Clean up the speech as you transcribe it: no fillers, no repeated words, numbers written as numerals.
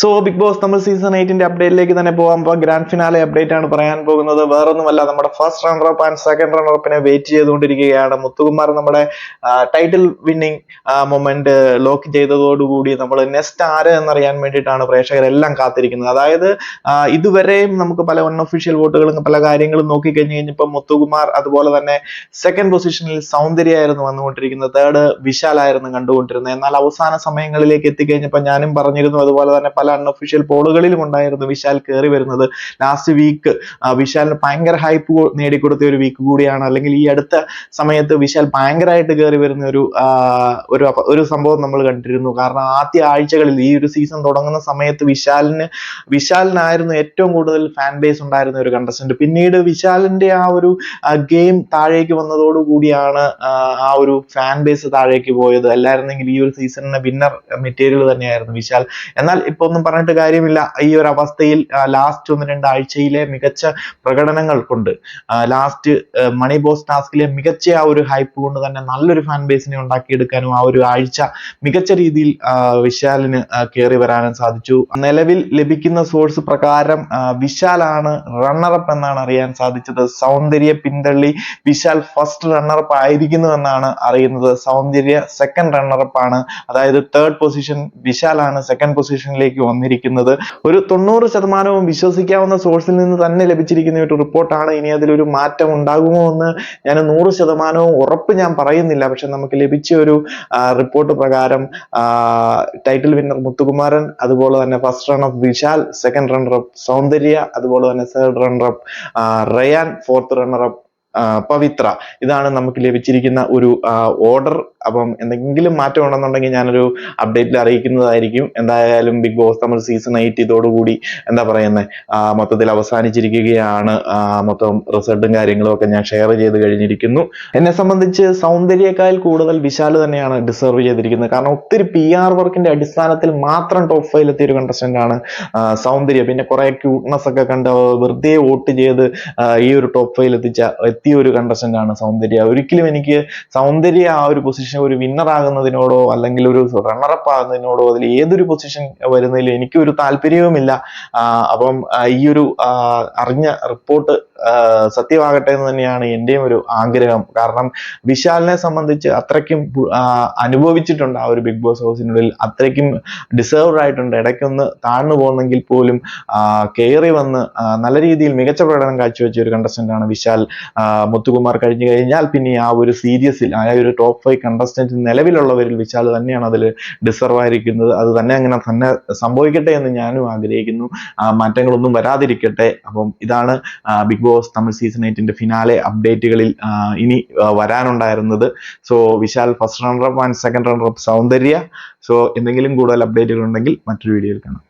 So big boss നമ്മൾ season 8 അപ്ഡേറ്റിലേക്ക് തന്നെ പോകാം. ഗ്രാൻഡ് ഫിനാലെ അപ്ഡേറ്റ് ആണ് പറയാൻ പോകുന്നത്. വേറൊന്നുമല്ല, നമ്മുടെ ഫസ്റ്റ് റണ്ണറപ്പ് ആൻഡ് സെക്കൻഡ് റണ്ണറപ്പിനെ വെയിറ്റ് ചെയ്തുകൊണ്ടിരിക്കുകയാണ്. മുത്തുകുമാർ നമ്മുടെ ടൈറ്റിൽ വിന്നിംഗ് മൊമെന്റ് ലോക്ക് ചെയ്തതോടുകൂടി നമ്മൾ നെക്സ്റ്റ് ആര് എന്നറിയാൻ വേണ്ടിയിട്ടാണ് പ്രേക്ഷകരെല്ലാം കാത്തിരിക്കുന്നത്. അതായത് ഇതുവരെയും നമുക്ക് പല അൺഒഫീഷ്യൽ വോട്ടുകളും പല കാര്യങ്ങളും നോക്കിക്കഴിഞ്ഞ് കഴിഞ്ഞപ്പോൾ മുത്തുകുമാർ, അതുപോലെ തന്നെ സെക്കൻഡ് പൊസിഷനിൽ സൗന്ദര്യമായിരുന്നു വന്നുകൊണ്ടിരിക്കുന്നത്, തേർഡ് വിശാലായിരുന്നു കണ്ടുകൊണ്ടിരുന്നത്. എന്നാൽ അവസാന സമയങ്ങളിലേക്ക് എത്തിക്കഴിഞ്ഞപ്പോൾ ഞാനും പറഞ്ഞിരുന്നു, അതുപോലെ തന്നെ പല അൺഒഫീഷ്യൽ പോളുകളിലും ഉണ്ടായിരുന്നു വിശാൽ കയറി വരുന്നത്. ലാസ്റ്റ് വീക്ക് വിശാലിന് ഭയങ്കര ഹൈപ്പ് നേടിക്കൊടുത്ത ഒരു വീക്ക് കൂടിയാണ്. അല്ലെങ്കിൽ ഈ അടുത്ത സമയത്ത് വിശാൽ ഭയങ്കരമായിട്ട് കയറി വരുന്ന ഒരു സംഭവം നമ്മൾ കണ്ടിരുന്നു. കാരണം ആദ്യ ആഴ്ചകളിൽ ഈ ഒരു സീസൺ തുടങ്ങുന്ന സമയത്ത് വിശാലിനായിരുന്നു ഏറ്റവും കൂടുതൽ ഫാൻ ബേസ് ഉണ്ടായിരുന്ന ഒരു കണ്ടസ്റ്റന്റ്. പിന്നീട് വിശാലിന്റെ ആ ഒരു ഗെയിം താഴേക്ക് വന്നതോടുകൂടിയാണ് ആ ഒരു ഫാൻ ബേസ് താഴേക്ക് പോയത്. അല്ലായിരുന്നെങ്കിൽ ഈ ഒരു സീസണിന് വിന്നർ മെറ്റീരിയൽ തന്നെയായിരുന്നു വിശാൽ. എന്നാൽ ഇപ്പൊ ഒന്നും പറഞ്ഞിട്ട് കാര്യമില്ല. ഈ ഒരു അവസ്ഥയിൽ ലാസ്റ്റ് 1-2 ആഴ്ചയിലെ മികച്ച പ്രകടനങ്ങൾ കൊണ്ട്, ലാസ്റ്റ് മണി ബോസ് ടാസ്കിലെ മികച്ച ആ ഒരു ഹൈപ്പ് കൊണ്ട് തന്നെ നല്ലൊരു ഫാൻ ബേസിനെ ഉണ്ടാക്കിയെടുക്കാനും ആ ഒരു ആഴ്ച മികച്ച രീതിയിൽ വിശാലിന് കയറി വരാനും സാധിച്ചു. നിലവിൽ ലഭിക്കുന്ന സോഴ്സ് പ്രകാരം വിശാലാണ് റണ്ണറപ്പ് എന്നാണ് അറിയാൻ സാധിച്ചത്. സൗന്ദര്യ പിന്തള്ളി വിശാൽ ഫസ്റ്റ് റണ്ണറപ്പ് ആയിരിക്കുന്നു എന്നാണ് അറിയുന്നത്. സൗന്ദര്യ സെക്കൻഡ് റണ്ണറപ്പ് ആണ്. അതായത് തേർഡ് പൊസിഷൻ വിശാലാണ് സെക്കൻഡ് പൊസിഷനിലേക്ക് വന്നിരിക്കുന്നത്. ഒരു 90% വിശ്വസിക്കാവുന്ന സോഴ്സിൽ നിന്ന് തന്നെ ലഭിച്ചിരിക്കുന്ന ഒരു റിപ്പോർട്ടാണ്. ഇനി അതിലൊരു മാറ്റം ഉണ്ടാകുമോ എന്ന് ഞാൻ 100% ഉറപ്പ് ഞാൻ പറയുന്നില്ല. പക്ഷെ നമുക്ക് ലഭിച്ച ഒരു റിപ്പോർട്ട് പ്രകാരം ടൈറ്റിൽ വിന്നർ മുത്തുകുമാരൻ, അതുപോലെ തന്നെ first runner Vishal, second runner up Soundarya, അതുപോലെ തന്നെ third runner up Rayan, fourth runner up Pavithra. ഇതാണ് നമുക്ക് ലഭിച്ചിരിക്കുന്ന ഒരു ഓർഡർ. അപ്പം എന്തെങ്കിലും മാറ്റം ഉണ്ടെന്നുണ്ടെങ്കിൽ ഞാനൊരു അപ്ഡേറ്റിൽ അറിയിക്കുന്നതായിരിക്കും. എന്തായാലും ബിഗ് ബോസ് നമ്മൾ സീസൺ 8 ഇതോടുകൂടി മൊത്തത്തിൽ അവസാനിച്ചിരിക്കുകയാണ്. മൊത്തം റിസൾട്ടും കാര്യങ്ങളും ഒക്കെ ഞാൻ ഷെയർ ചെയ്ത് കഴിഞ്ഞിരിക്കുന്നു. എന്നെ സംബന്ധിച്ച് സൗന്ദര്യക്കാൽ കൂടുതൽ വിശാൽ തന്നെയാണ് ഡിസർവ് ചെയ്തിരിക്കുന്നത്. കാരണം ഒത്തിരി PR വർക്കിന്റെ അടിസ്ഥാനത്തിൽ മാത്രം ടോപ്പ് 5 എത്തിയ ഒരു കണ്ടസ്റ്റന്റ് ആണ് സൗന്ദര്യ. പിന്നെ കുറെ ക്യൂട്ട്നെസ് ഒക്കെ കണ്ട് വെറുതെ വോട്ട് ചെയ്ത് ഈ ഒരു ടോപ്പ് 5 എത്തിയ ഒരു കണ്ടസ്റ്റന്റ് ആണ് സൗന്ദര്യ. ഒരിക്കലും എനിക്ക് സൗന്ദര്യ ആ ഒരു പൊസിഷൻ ഒരു വിന്നർ ആകുന്നതിനോടോ അല്ലെങ്കിൽ ഒരു റണ്ണറപ്പ് ആകുന്നതിനോടോ അതിൽ ഏതൊരു പൊസിഷൻ വരുന്നതിലും എനിക്ക് ഒരു താല്പര്യവുമില്ല. അപ്പം ഈ ഒരു അറിഞ്ഞ റിപ്പോർട്ട് സത്യമാകട്ടെ എന്ന് തന്നെയാണ് എന്റെയും ഒരു ആഗ്രഹം. കാരണം വിശാലിനെ സംബന്ധിച്ച് അത്രയ്ക്കും അനുഭവിച്ചിട്ടുണ്ട് ആ ഒരു ബിഗ് ബോസ് ഹൗസിനുള്ളിൽ, അത്രയ്ക്കും ഡിസേർവ്ഡ് ആയിട്ടുണ്ട്. ഇടയ്ക്കൊന്ന് താഴ്ന്നു പോകുന്നെങ്കിൽ പോലും കയറി വന്ന് നല്ല രീതിയിൽ മികച്ച പ്രകടനം കാഴ്ചവെച്ച ഒരു കണ്ടസ്റ്റന്റ് ആണ് വിശാൽ. മുത്തുകുമാർ കഴിഞ്ഞു കഴിഞ്ഞാൽ പിന്നെ ആ ഒരു സീരീസിൽ ആ ഒരു ടോപ്പ് 5 കണ്ടസ്റ്റന്റ് നിലവിലുള്ളവരിൽ വിശാൽ തന്നെയാണ് അതിൽ ഡിസർവ് ആയിരിക്കുന്നത്. അത് തന്നെ അങ്ങനെ തന്നെ സംഭവിക്കട്ടെ എന്ന് ഞാനും ആഗ്രഹിക്കുന്നു. മാറ്റങ്ങളൊന്നും വരാതിരിക്കട്ടെ. അപ്പം ഇതാണ് Big Boss Tamil season 8 finale അപ്ഡേറ്റുകളിൽ ഇനി വരാനുണ്ടായിരുന്നത്. So Vishal first runner up and second runner up Soundarya. So എന്തെങ്കിലും കൂടുതൽ അപ്ഡേറ്റുകൾ ഉണ്ടെങ്കിൽ മറ്റൊരു വീഡിയോയിൽ കാണാം.